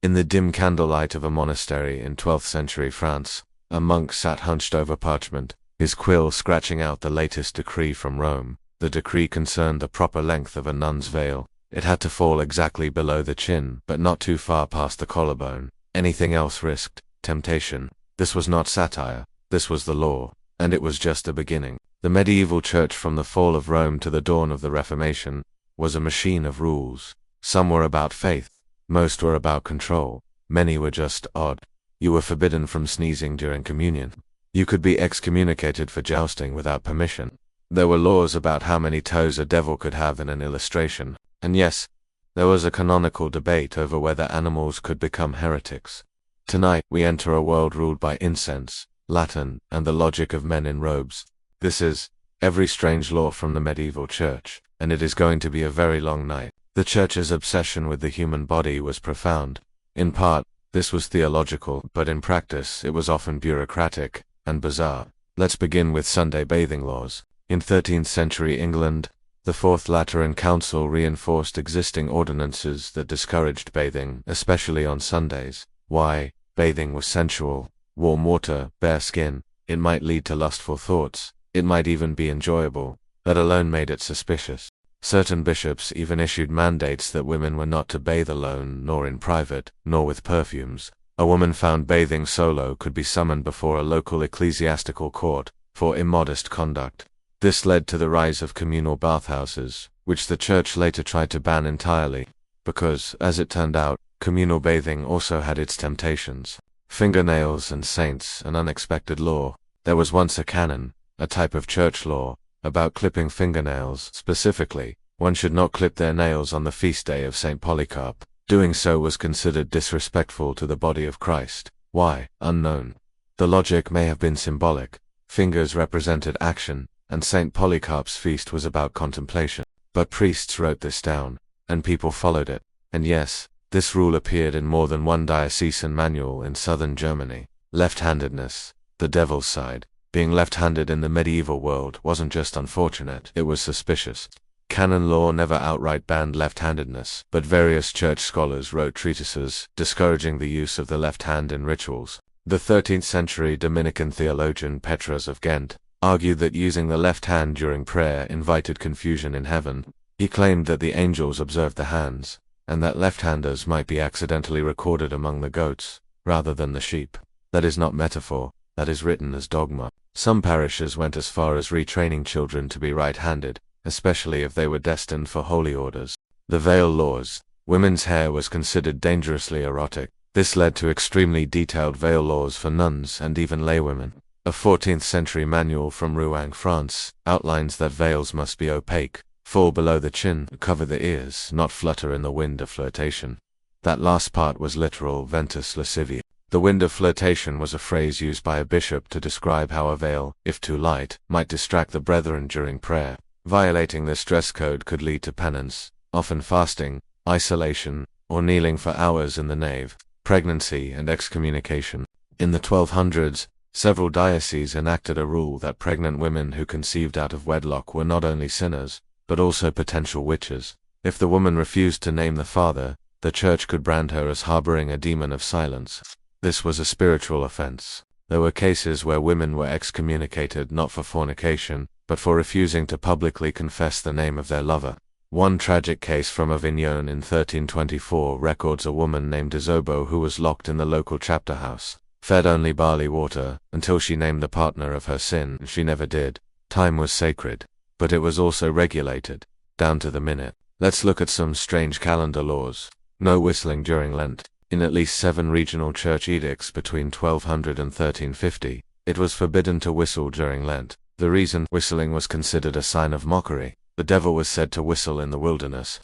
In the dim candlelight of a monastery in 12th century France, a monk sat hunched over parchment, his quill scratching out the latest decree from Rome. The decree concerned the proper length of a nun's veil. It had to fall exactly below the chin, but not too far past the collarbone. Anything else risked temptation. This was not satire, this was the law, and it was just a beginning. The medieval church from the fall of Rome to the dawn of the Reformation was a machine of rules. Some were about faith, most were about control, many were just odd. You were forbidden from sneezing during communion. You could be excommunicated for jousting without permission. There were laws about how many toes a devil could have in an illustration. And yes, there was a canonical debate over whether animals could become heretics. Tonight we enter a world ruled by incense, Latin, and the logic of men in robes. This is every strange law from the medieval church, and it is going to be a very long night. The church's obsession with the human body was profound. In part, this was theological, but in practice it was often bureaucratic and bizarre. Let's begin with Sunday bathing laws. In 13th century England, the Fourth Lateran Council reinforced existing ordinances that discouraged bathing, especially on Sundays. Why? Bathing was sensual. Warm water, bare skin. It might lead to lustful thoughts. It might even be enjoyable. That alone made it suspicious. Certain bishops even issued mandates that women were not to bathe alone, nor in private, nor with perfumes. A woman found bathing solo could be summoned before a local ecclesiastical court for immodest conduct. This led to the rise of communal bathhouses, which the church later tried to ban entirely, because, as it turned out, communal bathing also had its temptations. Fingernails and saints, an unexpected law. There was once a canon, a type of church law, about clipping fingernails. Specifically, one should not clip their nails on the feast day of St. Polycarp. Doing so was considered disrespectful to the body of Christ. Why? Unknown. The logic may have been symbolic. Fingers represented action, and St. Polycarp's feast was about contemplation. But priests wrote this down, and people followed it. And yes, this rule appeared in more than one diocesan manual in southern Germany. Left-handedness, the devil's side. Being left-handed in the medieval world wasn't just unfortunate, it was suspicious. Canon law never outright banned left-handedness, but various church scholars wrote treatises discouraging the use of the left hand in rituals. The 13th century Dominican theologian Petrus of Ghent argued that using the left hand during prayer invited confusion in heaven. He claimed that the angels observed the hands, and that left-handers might be accidentally recorded among the goats, rather than the sheep. That is not metaphor, that is written as dogma. Some parishes went as far as retraining children to be right-handed, especially if they were destined for holy orders. The veil laws. Women's hair was considered dangerously erotic. This led to extremely detailed veil laws for nuns and even laywomen. A 14th century manual from Rouen, France, outlines that veils must be opaque, fall below the chin, cover the ears, not flutter in the wind of flirtation. That last part was literal ventus lascivia. The wind of flirtation was a phrase used by a bishop to describe how a veil, if too light, might distract the brethren during prayer. Violating this dress code could lead to penance, often fasting, isolation, or kneeling for hours in the nave, pregnancy, and excommunication. In the 1200s, several dioceses enacted a rule that pregnant women who conceived out of wedlock were not only sinners, but also potential witches. If the woman refused to name the father, the church could brand her as harboring a demon of silence. This was a spiritual offense. There were cases where women were excommunicated not for fornication, but for refusing to publicly confess the name of their lover. One tragic case from Avignon in 1324 records a woman named Isobo who was locked in the local chapter house, fed only barley water, until she named the partner of her sin. She never did. Time was sacred, but it was also regulated, down to the minute. Let's look at some strange calendar laws. No whistling during Lent. In at least 7 regional church edicts between 1200 and 1350, it was forbidden to whistle during Lent. The reason? Whistling was considered a sign of mockery. The devil was said to whistle in the wilderness.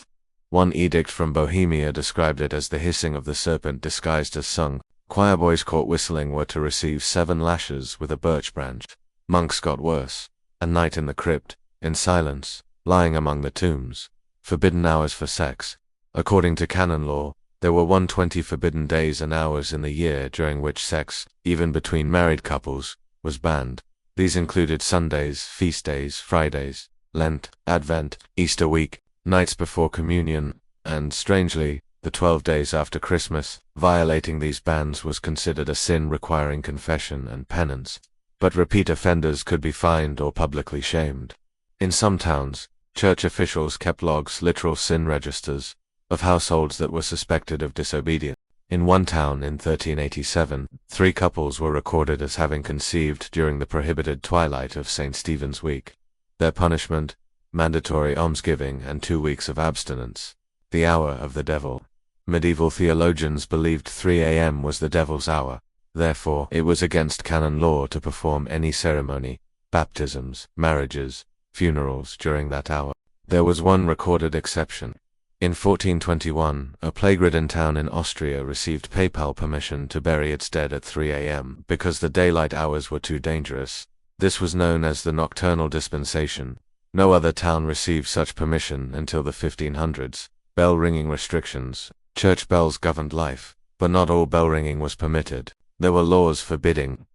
One edict from Bohemia described it as the hissing of the serpent disguised as song. Choirboys caught whistling were to receive 7 lashes with a birch branch. Monks got worse. A night in the crypt, in silence, lying among the tombs. Forbidden hours for sex. According to canon law, there were 120 forbidden days and hours in the year during which sex, even between married couples, was banned. These included Sundays, feast days, Fridays, Lent, Advent, Easter week, nights before communion, and, strangely, the 12 days after Christmas. Violating these bans was considered a sin requiring confession and penance, but repeat offenders could be fined or publicly shamed. In some towns, church officials kept logs, literal sin registers, of households that were suspected of disobedience. In one town in 1387, 3 couples were recorded as having conceived during the prohibited twilight of St. Stephen's Week. Their punishment: mandatory almsgiving and 2 weeks of abstinence. The hour of the devil. Medieval theologians believed 3 a.m. was the devil's hour. Therefore, it was against canon law to perform any ceremony, baptisms, marriages, funerals during that hour. There was one recorded exception. In 1421, a plague-ridden town in Austria received papal permission to bury its dead at 3 a.m. because the daylight hours were too dangerous. This was known as the nocturnal dispensation. No other town received such permission until the 1500s. Bell-ringing restrictions. Church bells governed life, but not all bell-ringing was permitted. There were laws forbidding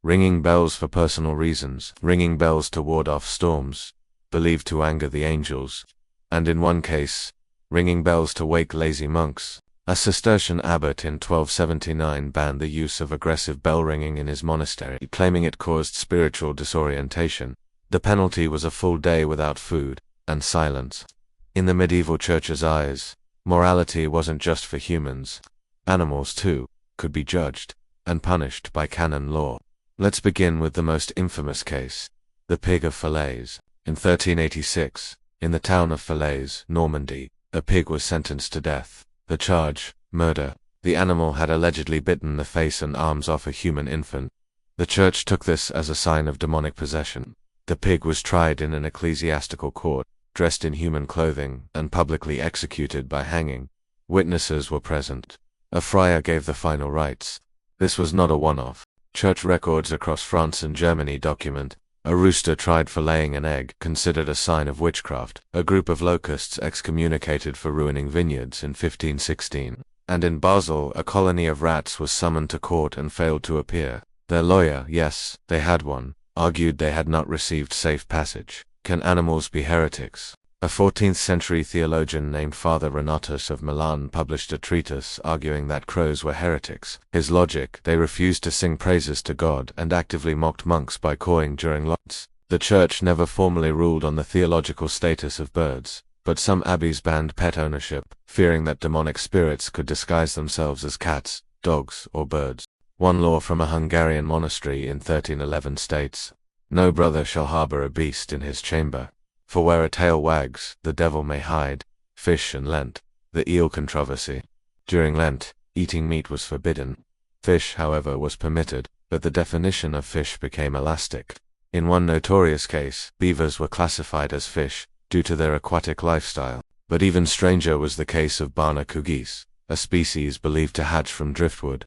ringing bells for personal reasons, ringing bells to ward off storms, believed to anger the angels, and in one case, ringing bells to wake lazy monks. A Cistercian abbot in 1279 banned the use of aggressive bell ringing in his monastery, claiming it caused spiritual disorientation. The penalty was a full day without food and silence. In the medieval church's eyes, morality wasn't just for humans. Animals, too, could be judged and punished by canon law. Let's begin with the most infamous case, the pig of Falaise. In 1386, in the town of Falaise, Normandy, a pig was sentenced to death. The charge: murder. The animal had allegedly bitten the face and arms off a human infant. The church took this as a sign of demonic possession. The pig was tried in an ecclesiastical court, dressed in human clothing, and publicly executed by hanging. Witnesses were present. A friar gave the final rites. This was not a one-off. Church records across France and Germany document a rooster tried for laying an egg, considered a sign of witchcraft, a group of locusts excommunicated for ruining vineyards in 1516, and in Basel a colony of rats was summoned to court and failed to appear. Their lawyer, yes, they had one, argued they had not received safe passage. Can animals be heretics? A 14th-century theologian named Father Renatus of Milan published a treatise arguing that crows were heretics. His logic: they refused to sing praises to God and actively mocked monks by cawing during Lent. The church never formally ruled on the theological status of birds, but some abbeys banned pet ownership, fearing that demonic spirits could disguise themselves as cats, dogs, or birds. One law from a Hungarian monastery in 1311 states, "No brother shall harbor a beast in his chamber, for where a tail wags, the devil may hide." Fish and Lent. The eel controversy. During Lent, eating meat was forbidden. Fish, however, was permitted, but the definition of fish became elastic. In one notorious case, beavers were classified as fish, due to their aquatic lifestyle. But even stranger was the case of barnacle geese, a species believed to hatch from driftwood.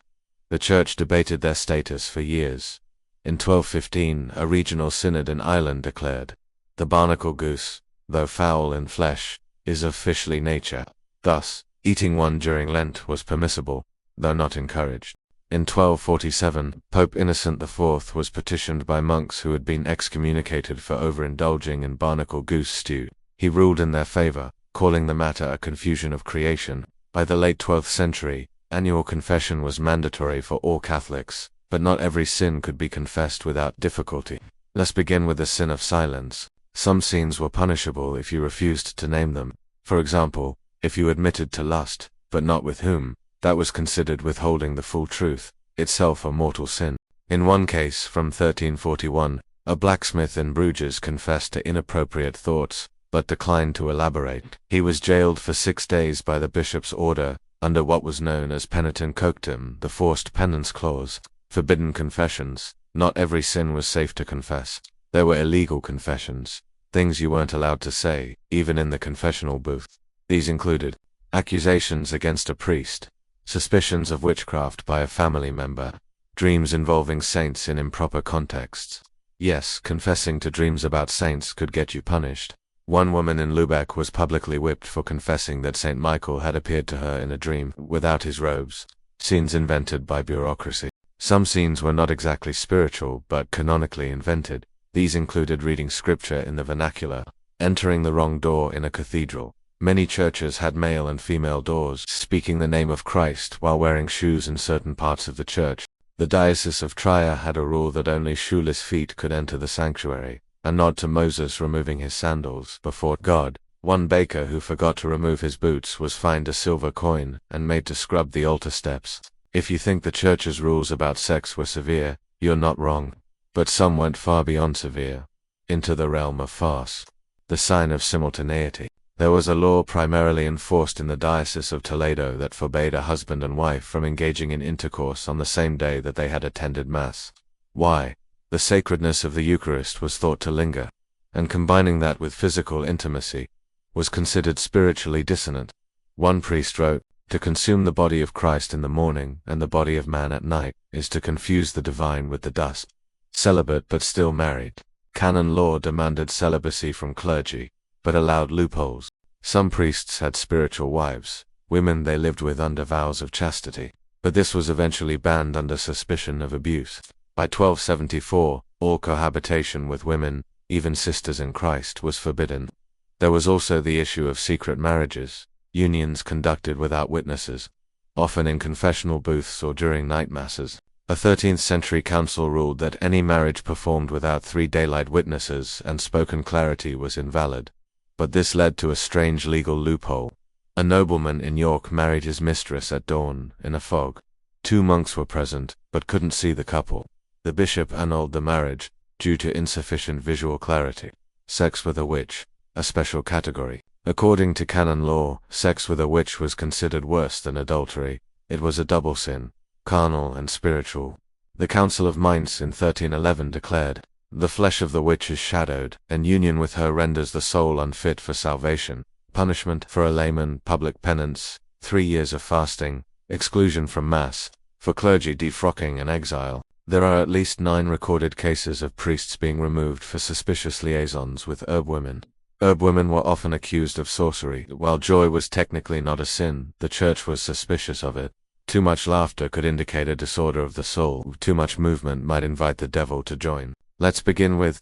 The church debated their status for years. In 1215, a regional synod in Ireland declared, "The barnacle goose, though foul in flesh, is of fishly nature." Thus, eating one during Lent was permissible, though not encouraged. In 1247, Pope Innocent IV was petitioned by monks who had been excommunicated for overindulging in barnacle goose stew. He ruled in their favor, calling the matter a confusion of creation. By the late 12th century, annual confession was mandatory for all Catholics, but not every sin could be confessed without difficulty. Let's begin with the sin of silence. Some sins were punishable if you refused to name them. For example, if you admitted to lust, but not with whom, that was considered withholding the full truth, itself a mortal sin. In one case from 1341, a blacksmith in Bruges confessed to inappropriate thoughts, but declined to elaborate. He was jailed for 6 days by the bishop's order, under what was known as penitent coctum, the forced penance clause. Forbidden confessions. Not every sin was safe to confess. There were illegal confessions, things you weren't allowed to say, even in the confessional booth. These included accusations against a priest, suspicions of witchcraft by a family member, dreams involving saints in improper contexts. Yes, confessing to dreams about saints could get you punished. One woman in Lübeck was publicly whipped for confessing that Saint Michael had appeared to her in a dream, without his robes. Scenes invented by bureaucracy. Some scenes were not exactly spiritual, but canonically invented. These included reading scripture in the vernacular, entering the wrong door in a cathedral, Many churches had male and female doors, speaking the name of Christ while wearing shoes in certain parts of the church. The Diocese of Trier had a rule that only shoeless feet could enter the sanctuary, a nod to Moses removing his sandals before God. One baker who forgot to remove his boots was fined a silver coin and made to scrub the altar steps. If you think the church's rules about sex were severe, you're not wrong. But some went far beyond severe, into the realm of farce. The sign of simultaneity. There was a law primarily enforced in the Diocese of Toledo that forbade a husband and wife from engaging in intercourse on the same day that they had attended Mass. Why? The sacredness of the Eucharist was thought to linger, and combining that with physical intimacy was considered spiritually dissonant. One priest wrote, "To consume the body of Christ in the morning and the body of man at night is to confuse the divine with the dust." Celibate but still married. Canon law demanded celibacy from clergy, but allowed loopholes. Some priests had spiritual wives, women they lived with under vows of chastity, but this was eventually banned under suspicion of abuse. By 1274, all cohabitation with women, even sisters in Christ, was forbidden. There was also the issue of secret marriages, unions conducted without witnesses, often in confessional booths or during night masses. A 13th century council ruled that any marriage performed without 3 daylight witnesses and spoken clarity was invalid. But this led to a strange legal loophole. A nobleman in York married his mistress at dawn, in a fog. 2 monks were present, but couldn't see the couple. The bishop annulled the marriage, due to insufficient visual clarity. Sex with a witch, a special category. According to canon law, sex with a witch was considered worse than adultery. It was a double sin, carnal and spiritual. The Council of Mainz in 1311 declared, "The flesh of the witch is shadowed, and union with her renders the soul unfit for salvation." Punishment for a layman, public penance, 3 years of fasting, exclusion from Mass. For clergy, defrocking and exile. There are at least 9 recorded cases of priests being removed for suspicious liaisons with herb women. Herb women were often accused of sorcery. While joy was technically not a sin, the church was suspicious of it. Too much laughter could indicate a disorder of the soul. Too much movement might invite the devil to join. Let's begin with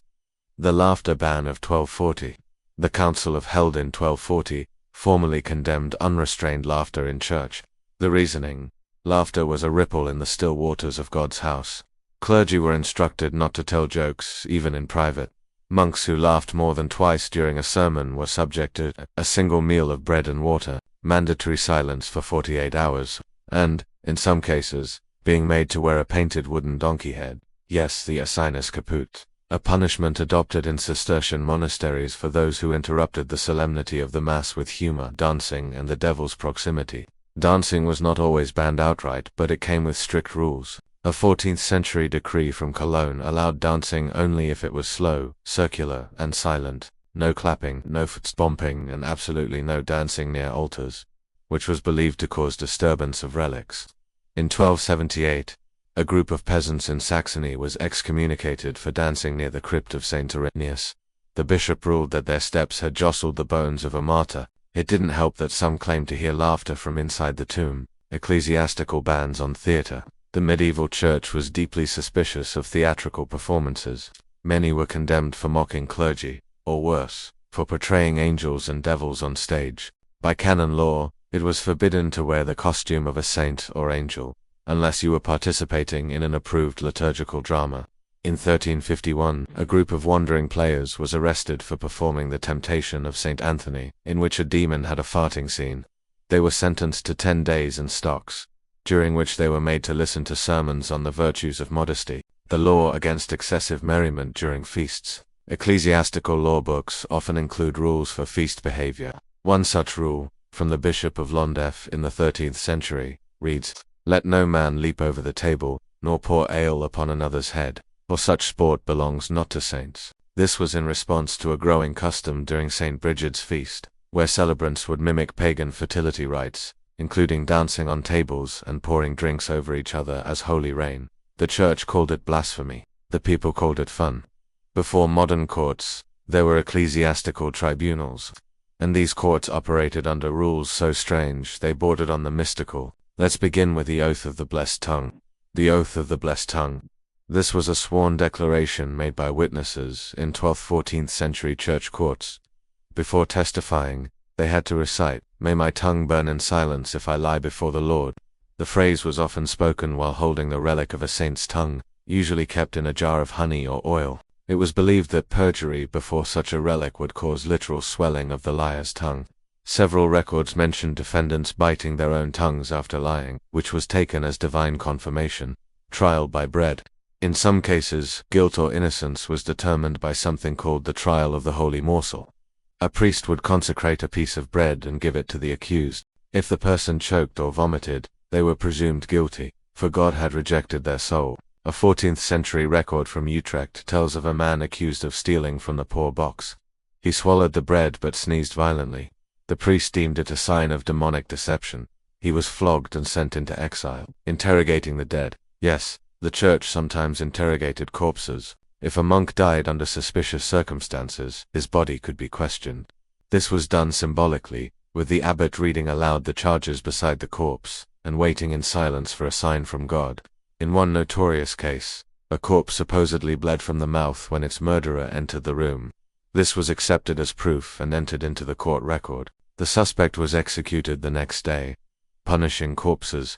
the laughter ban of 1240. The Council of held in 1240 formally condemned unrestrained laughter in church. The reasoning: laughter was a ripple in the still waters of God's house. Clergy were instructed not to tell jokes, even in private. Monks who laughed more than twice during a sermon were subjected to a single meal of bread and water, mandatory silence for 48 hours, and, in some cases, being made to wear a painted wooden donkey head. Yes, the asinus caput. A punishment adopted in Cistercian monasteries for those who interrupted the solemnity of the Mass with humor, dancing, and the devil's proximity. Dancing was not always banned outright, but it came with strict rules. A 14th century decree from Cologne allowed dancing only if it was slow, circular, and silent. No clapping, no foot stomping, and absolutely no dancing near altars, which was believed to cause disturbance of relics. In 1278, a group of peasants in Saxony was excommunicated for dancing near the crypt of St. Irenaeus. The bishop ruled that their steps had jostled the bones of a martyr. It didn't help that some claimed to hear laughter from inside the tomb. Ecclesiastical bans on theatre. The medieval church was deeply suspicious of theatrical performances. Many were condemned for mocking clergy, or worse, for portraying angels and devils on stage. By canon law, it was forbidden to wear the costume of a saint or angel, unless you were participating in an approved liturgical drama. In 1351, a group of wandering players was arrested for performing the Temptation of St. Anthony, in which a demon had a farting scene. They were sentenced to 10 days in stocks, during which they were made to listen to sermons on the virtues of modesty. The law against excessive merriment during feasts. Ecclesiastical law books often include rules for feast behavior. One such rule, from the Bishop of Londef in the 13th century, reads, "Let no man leap over the table, nor pour ale upon another's head, for such sport belongs not to saints." This was in response to a growing custom during St. Brigid's feast, where celebrants would mimic pagan fertility rites, including dancing on tables and pouring drinks over each other as holy rain. The church called it blasphemy. The people called it fun. Before modern courts, there were ecclesiastical tribunals, and these courts operated under rules so strange they bordered on the mystical. Let's begin with the oath of the blessed tongue. The oath of the blessed tongue. This was a sworn declaration made by witnesses in 12th-14th century church courts. Before testifying, They had to recite, "May my tongue burn in silence if I lie before the Lord." The phrase was often spoken while holding the relic of a saint's tongue, usually kept in a jar of honey or oil. It was believed that perjury before such a relic would cause literal swelling of the liar's tongue. Several records mention defendants biting their own tongues after lying, which was taken as divine confirmation. Trial by bread. In some cases, guilt or innocence was determined by something called the trial of the holy morsel. A priest would consecrate a piece of bread and give it to the accused. If the person choked or vomited, they were presumed guilty, for God had rejected their soul. A 14th century record from Utrecht tells of a man accused of stealing from the poor box. He swallowed the bread but sneezed violently. The priest deemed it a sign of demonic deception. He was flogged and sent into exile. Interrogating the dead. Yes, the church sometimes interrogated corpses. If a monk died under suspicious circumstances, his body could be questioned. This was done symbolically, with the abbot reading aloud the charges beside the corpse, and waiting in silence for a sign from God. In one notorious case, a corpse supposedly bled from the mouth when its murderer entered the room. This was accepted as proof and entered into the court record. The suspect was executed the next day. Punishing corpses.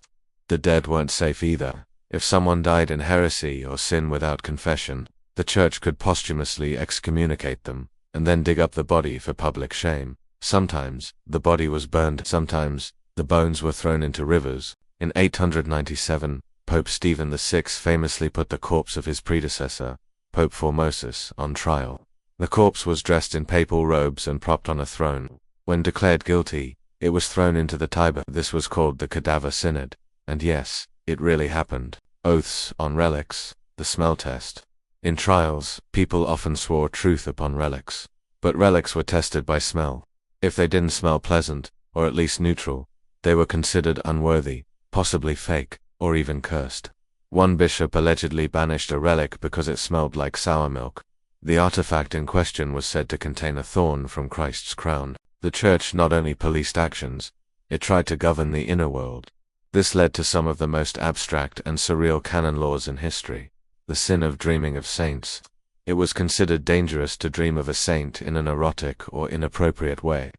The dead weren't safe either. If someone died in heresy or sin without confession, the church could posthumously excommunicate them, and then dig up the body for public shame. Sometimes, the body was burned. Sometimes, the bones were thrown into rivers. In 897, Pope Stephen VI famously put the corpse of his predecessor, Pope Formosus, on trial. The corpse was dressed in papal robes and propped on a throne. When declared guilty, it was thrown into the Tiber. This was called the Cadaver Synod. And yes, it really happened. Oaths on relics, the smell test. In trials, people often swore truth upon relics. But relics were tested by smell. If they didn't smell pleasant, or at least neutral, they were considered unworthy, possibly fake, or even cursed. One bishop allegedly banished a relic because it smelled like sour milk. The artifact in question was said to contain a thorn from Christ's crown. The church not only policed actions, it tried to govern the inner world. This led to some of the most abstract and surreal canon laws in history. The sin of dreaming of saints. It was considered dangerous to dream of a saint in an erotic or inappropriate way.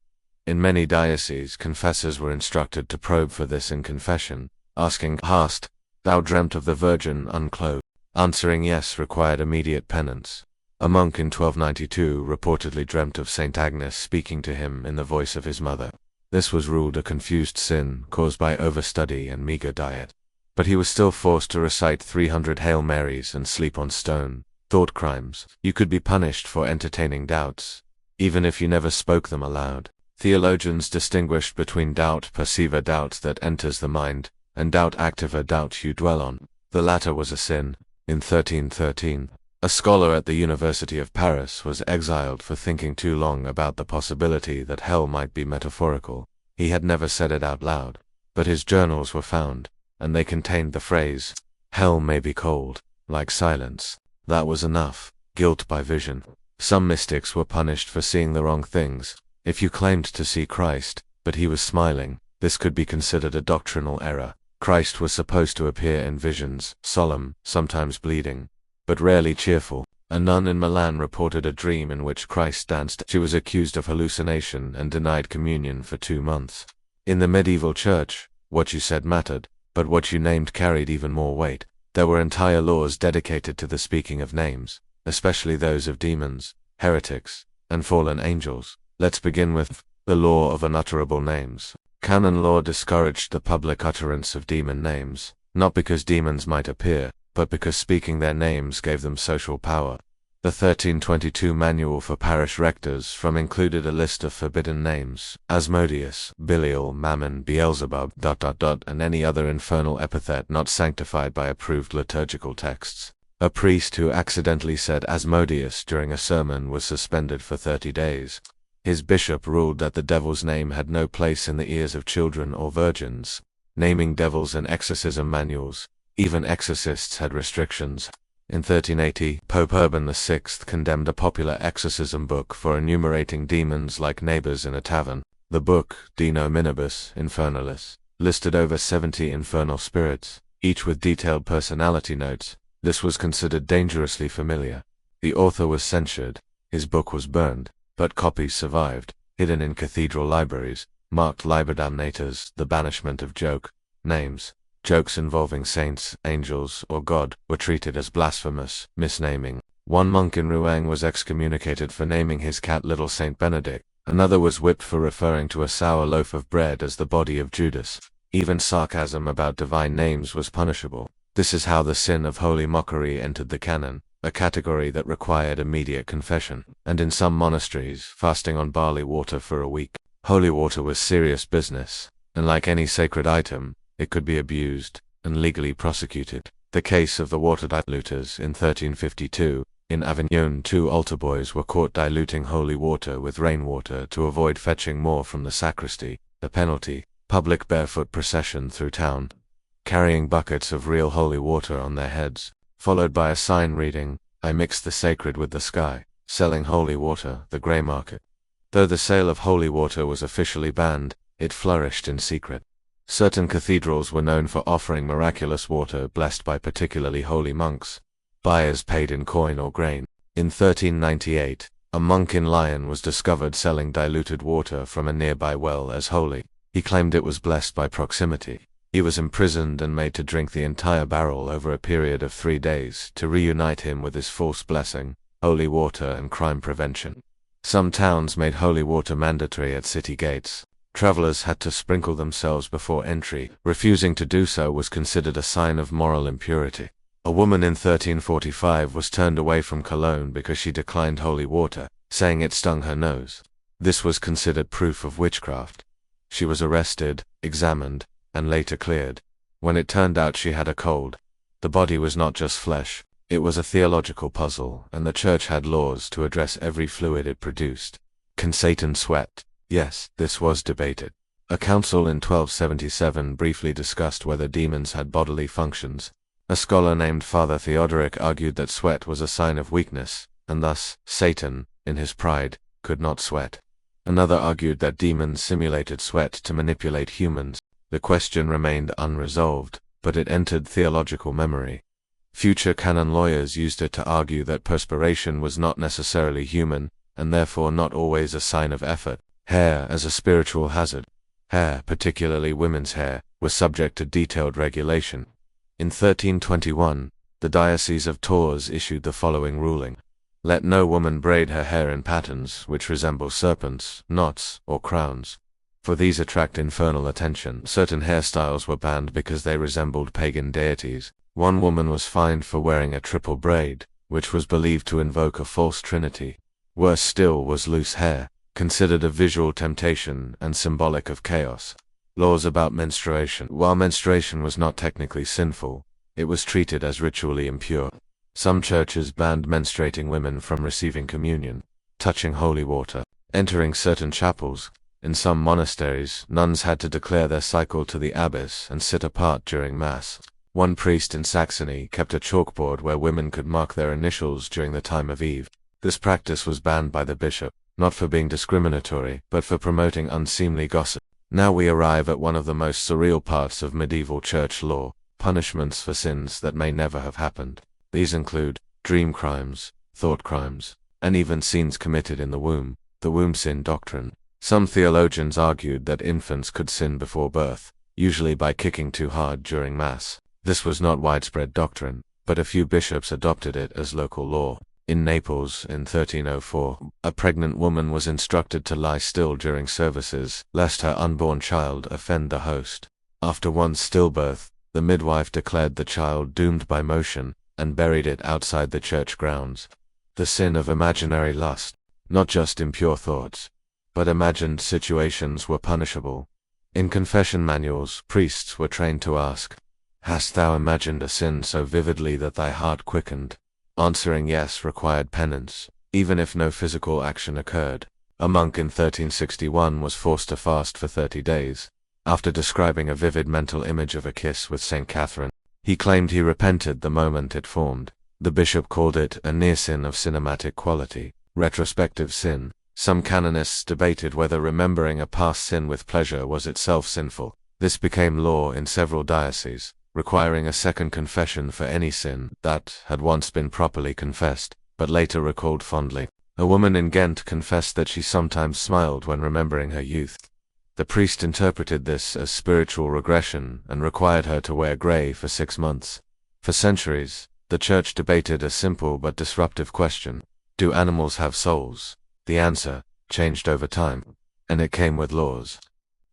In many dioceses, confessors were instructed to probe for this in confession, asking, "Hast thou dreamt of the Virgin unclothed?" Answering yes required immediate penance. A monk in 1292 reportedly dreamt of Saint Agnes speaking to him in the voice of his mother. This was ruled a confused sin caused by overstudy and meager diet. But he was still forced to recite 300 Hail Marys and sleep on stone. Thought crimes. You could be punished for entertaining doubts, even if you never spoke them aloud. Theologians distinguished between doubt passiva, doubt that enters the mind, and doubt activa, doubt you dwell on. The latter was a sin. In 1313, a scholar at the University of Paris was exiled for thinking too long about the possibility that hell might be metaphorical. He had never said it out loud, but his journals were found, and they contained the phrase, "Hell may be cold, like silence." That was enough. Guilt by vision. Some mystics were punished for seeing the wrong things. If you claimed to see Christ, but he was smiling, this could be considered a doctrinal error. Christ was supposed to appear in visions, solemn, sometimes bleeding, but rarely cheerful. A nun in Milan reported a dream in which Christ danced. She was accused of hallucination and denied communion for 2 months. In the medieval church, what you said mattered, but what you named carried even more weight. There were entire laws dedicated to the speaking of names, especially those of demons, heretics, and fallen angels. Let's begin with the law of unutterable names. Canon law discouraged the public utterance of demon names, not because demons might appear, but because speaking their names gave them social power. The 1322 Manual for Parish Rectors included a list of forbidden names: Asmodeus, Belial, Mammon, Beelzebub, ... and any other infernal epithet not sanctified by approved liturgical texts. A priest who accidentally said Asmodeus during a sermon was suspended for 30 days. His bishop ruled that the devil's name had no place in the ears of children or virgins. Naming devils in exorcism manuals. Even exorcists had restrictions. In 1380, Pope Urban VI condemned a popular exorcism book for enumerating demons like neighbors in a tavern. The book, De Nominibus Infernalis, listed over 70 infernal spirits, each with detailed personality notes. This was considered dangerously familiar. The author was censured, his book was burned, but copies survived. hidden in cathedral libraries, marked liber damnators, the banishment of joke names. Jokes involving saints, angels, or God were treated as blasphemous, misnaming. One monk in Rouen was excommunicated for naming his cat Little Saint Benedict. Another was whipped for referring to a sour loaf of bread as the body of Judas. Even sarcasm about divine names was punishable. This is how the sin of holy mockery entered the canon, a category that required immediate confession, and in some monasteries, fasting on barley water for a week. Holy water was serious business, and like any sacred item, it could be abused and legally prosecuted. The case of the water diluters in 1352, in Avignon, 2 altar boys were caught diluting holy water with rainwater to avoid fetching more from the sacristy. The penalty: public barefoot procession through town, carrying buckets of real holy water on their heads, followed by a sign reading, "I mix the sacred with the sky," selling holy water, the grey market. Though the sale of holy water was officially banned, it flourished in secret. Certain cathedrals were known for offering miraculous water blessed by particularly holy monks. Buyers paid in coin or grain. In 1398, a monk in Lyon was discovered selling diluted water from a nearby well as holy. He claimed it was blessed by proximity. He was imprisoned and made to drink the entire barrel over a period of 3 days to reunite him with his false blessing, holy water and crime prevention. Some towns made holy water mandatory at city gates. Travelers had to sprinkle themselves before entry. Refusing to do so was considered a sign of moral impurity. A woman in 1345 was turned away from Cologne because she declined holy water, saying it stung her nose. This was considered proof of witchcraft. She was arrested, examined, and later cleared. When it turned out she had a cold, the body was not just flesh, it was a theological puzzle, and the church had laws to address every fluid it produced. Can Satan sweat? Yes, this was debated. A council in 1277 briefly discussed whether demons had bodily functions. A scholar named Father Theodoric argued that sweat was a sign of weakness, and thus, Satan, in his pride, could not sweat. Another argued that demons simulated sweat to manipulate humans. The question remained unresolved, but it entered theological memory. Future canon lawyers used it to argue that perspiration was not necessarily human, and therefore not always a sign of effort. Hair as a spiritual hazard. Hair, particularly women's hair, was subject to detailed regulation. In 1321, the Diocese of Tours issued the following ruling: "Let no woman braid her hair in patterns which resemble serpents, knots, or crowns, for these attract infernal attention." Certain hairstyles were banned because they resembled pagan deities. One woman was fined for wearing a triple braid, which was believed to invoke a false trinity. Worse still was loose hair, considered a visual temptation and symbolic of chaos. Laws about menstruation. While menstruation was not technically sinful, it was treated as ritually impure. Some churches banned menstruating women from receiving communion, touching holy water, entering certain chapels. In some monasteries, nuns had to declare their cycle to the abbess and sit apart during Mass. One priest in Saxony kept a chalkboard where women could mark their initials during the time of Eve. This practice was banned by the bishop, not for being discriminatory, but for promoting unseemly gossip. Now we arrive at one of the most surreal parts of medieval church law: punishments for sins that may never have happened. These include dream crimes, thought crimes, and even sins committed in the womb sin doctrine. Some theologians argued that infants could sin before birth, usually by kicking too hard during Mass. This was not widespread doctrine, but a few bishops adopted it as local law. In Naples, in 1304, a pregnant woman was instructed to lie still during services, lest her unborn child offend the host. After one stillbirth, the midwife declared the child doomed by motion, and buried it outside the church grounds. The sin of imaginary lust, not just impure thoughts, but imagined situations, were punishable. In confession manuals, priests were trained to ask, "Hast thou imagined a sin so vividly that thy heart quickened?" Answering yes required penance, even if no physical action occurred. A monk in 1361 was forced to fast for 30 days. After describing a vivid mental image of a kiss with St. Catherine, he claimed he repented the moment it formed. The bishop called it a near sin of cinematic quality, retrospective sin. Some canonists debated whether remembering a past sin with pleasure was itself sinful. This became law in several dioceses, requiring a second confession for any sin that had once been properly confessed, but later recalled fondly. A woman in Ghent confessed that she sometimes smiled when remembering her youth. The priest interpreted this as spiritual regression and required her to wear grey for 6 months. For centuries, the Church debated a simple but disruptive question: do animals have souls? The answer changed over time, and it came with laws.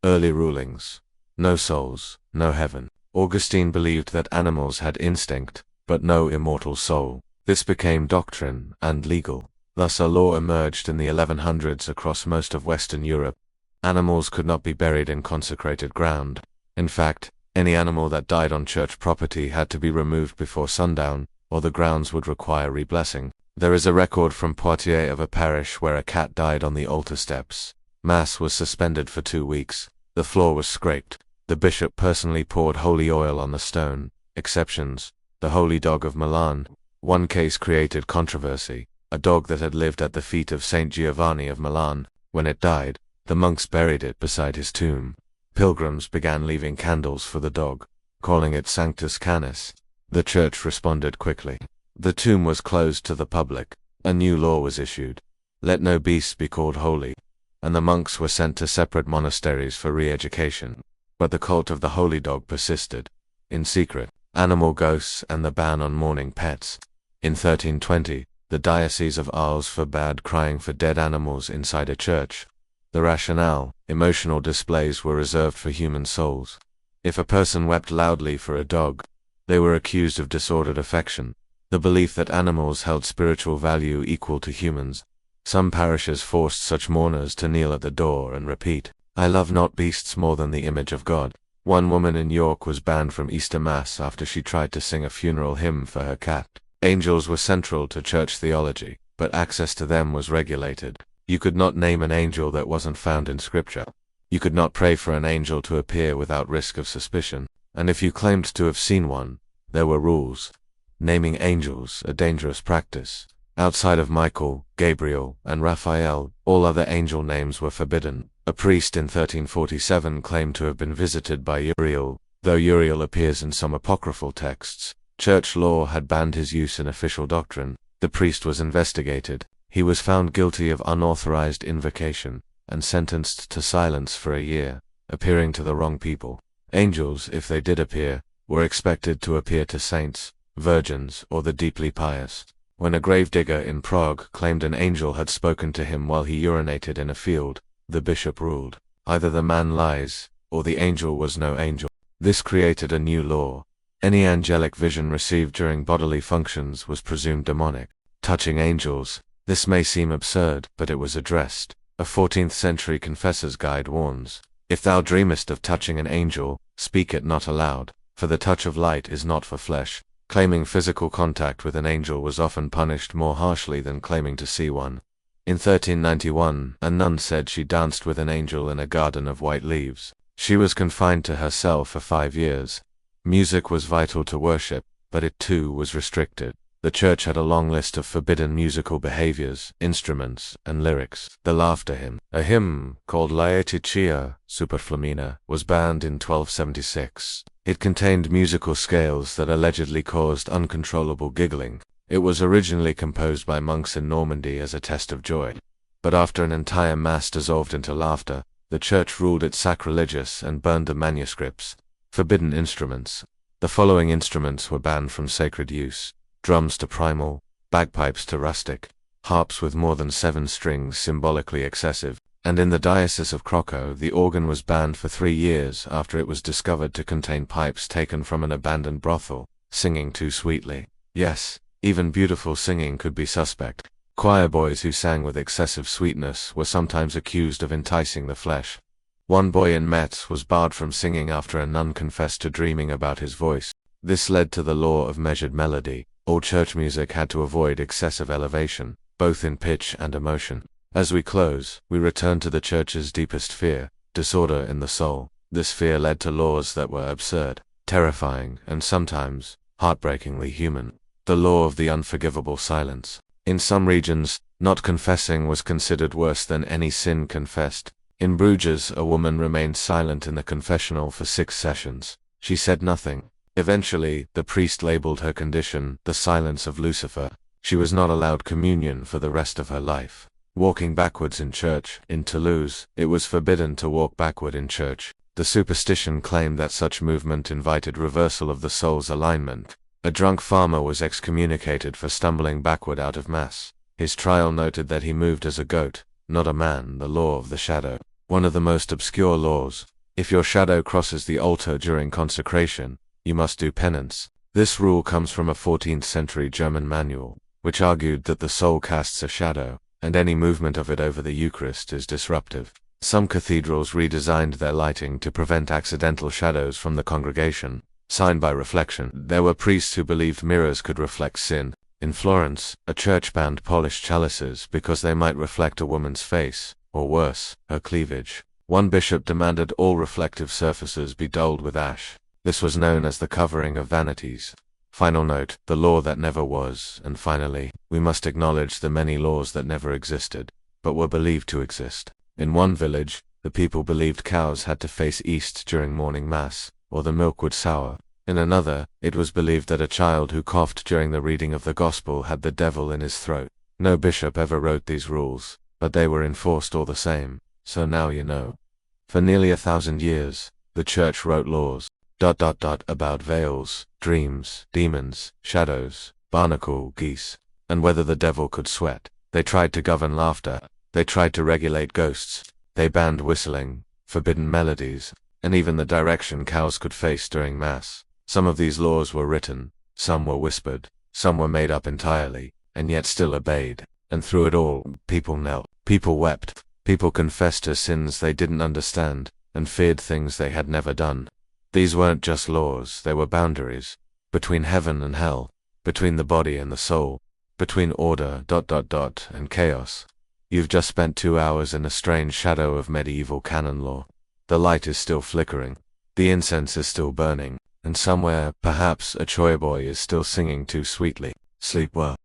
Early rulings: no souls, no heaven. Augustine believed that animals had instinct, but no immortal soul. This became doctrine and legal. Thus a law emerged in the 1100s across most of Western Europe. Animals could not be buried in consecrated ground. In fact, any animal that died on church property had to be removed before sundown, or the grounds would require reblessing. There is a record from Poitiers of a parish where a cat died on the altar steps. Mass was suspended for 2 weeks. The floor was scraped. The bishop personally poured holy oil on the stone. Exceptions: the holy dog of Milan. One case created controversy: a dog that had lived at the feet of Saint Giovanni of Milan. When it died, the monks buried it beside his tomb. Pilgrims began leaving candles for the dog, calling it Sanctus Canis. The church responded quickly. The tomb was closed to the public. A new law was issued: let no beasts be called holy, and the monks were sent to separate monasteries for re-education. But the cult of the holy dog persisted. In secret, animal ghosts and the ban on mourning pets. In 1320, the Diocese of Arles forbade crying for dead animals inside a church. The rationale: emotional displays were reserved for human souls. If a person wept loudly for a dog, they were accused of disordered affection. The belief that animals held spiritual value equal to humans. Some parishes forced such mourners to kneel at the door and repeat, "I love not beasts more than the image of God." One woman in York was banned from Easter Mass after she tried to sing a funeral hymn for her cat. Angels were central to church theology, but access to them was regulated. You could not name an angel that wasn't found in Scripture. You could not pray for an angel to appear without risk of suspicion. And if you claimed to have seen one, there were rules. Naming angels, a dangerous practice. Outside of Michael, Gabriel, and Raphael, all other angel names were forbidden. A priest in 1347 claimed to have been visited by Uriel, though Uriel appears in some apocryphal texts. Church law had banned his use in official doctrine. The priest was investigated. He was found guilty of unauthorized invocation, and sentenced to silence for a year, appearing to the wrong people. Angels, if they did appear, were expected to appear to saints, virgins, or the deeply pious. When a gravedigger in Prague claimed an angel had spoken to him while he urinated in a field, the bishop ruled, either the man lies, or the angel was no angel. This created a new law. Any angelic vision received during bodily functions was presumed demonic. Touching angels: this may seem absurd, but it was addressed. A 14th century confessor's guide warns, "If thou dreamest of touching an angel, speak it not aloud, for the touch of light is not for flesh." Claiming physical contact with an angel was often punished more harshly than claiming to see one. In 1391, a nun said she danced with an angel in a garden of white leaves. She was confined to her cell for 5 years. Music was vital to worship, but it too was restricted. The church had a long list of forbidden musical behaviors, instruments, and lyrics. The laughter hymn, a hymn called Laetitia Superflamina, was banned in 1276. It contained musical scales that allegedly caused uncontrollable giggling. It was originally composed by monks in Normandy as a test of joy. But after an entire mass dissolved into laughter, the church ruled it sacrilegious and burned the manuscripts. Forbidden instruments. The following instruments were banned from sacred use: drums to primal, bagpipes to rustic, harps with more than 7 strings symbolically excessive. And in the Diocese of Krakow, the organ was banned for 3 years after it was discovered to contain pipes taken from an abandoned brothel. Singing too sweetly. Yes, even beautiful singing could be suspect. Choir boys who sang with excessive sweetness were sometimes accused of enticing the flesh. One boy in Metz was barred from singing after a nun confessed to dreaming about his voice. This led to the law of measured melody. All church music had to avoid excessive elevation, both in pitch and emotion. As we close, we return to the church's deepest fear: disorder in the soul. This fear led to laws that were absurd, terrifying, and sometimes heartbreakingly human. The law of the unforgivable silence. In some regions, not confessing was considered worse than any sin confessed. In Bruges, a woman remained silent in the confessional for 6 sessions. She said nothing. Eventually, the priest labeled her condition the silence of Lucifer. She was not allowed communion for the rest of her life. Walking backwards in church. In Toulouse, it was forbidden to walk backward in church. The superstition claimed that such movement invited reversal of the soul's alignment. A drunk farmer was excommunicated for stumbling backward out of Mass. His trial noted that he moved as a goat, not a man, the law of the shadow. One of the most obscure laws. If your shadow crosses the altar during consecration, you must do penance. This rule comes from a 14th century German manual, which argued that the soul casts a shadow, and any movement of it over the Eucharist is disruptive. Some cathedrals redesigned their lighting to prevent accidental shadows from the congregation. Sign by reflection. There were priests who believed mirrors could reflect sin. In Florence, a church banned polished chalices because they might reflect a woman's face, or worse, her cleavage. One bishop demanded all reflective surfaces be dulled with ash. This was known as the covering of vanities. Final note, the law that never was, and finally, we must acknowledge the many laws that never existed, but were believed to exist. In one village, the people believed cows had to face east during morning mass, or the milk would sour. In another, it was believed that a child who coughed during the reading of the gospel had the devil in his throat. No bishop ever wrote these rules, but they were enforced all the same, so now you know. For nearly 1,000 years, the church wrote laws, about veils, dreams, demons, shadows, barnacle geese, and whether the devil could sweat. They tried to govern laughter. They tried to regulate ghosts. They banned whistling, forbidden melodies, and even the direction cows could face during Mass. Some of these laws were written, some were whispered, some were made up entirely, and yet still obeyed. And through it all, people knelt, people wept, people confessed to sins they didn't understand, and feared things they had never done. These weren't just laws, they were boundaries, between heaven and hell, between the body and the soul, between order, and chaos. You've just spent 2 hours in a strange shadow of medieval canon law. The light is still flickering, the incense is still burning, and somewhere, perhaps, a choir boy is still singing too sweetly. Sleep well.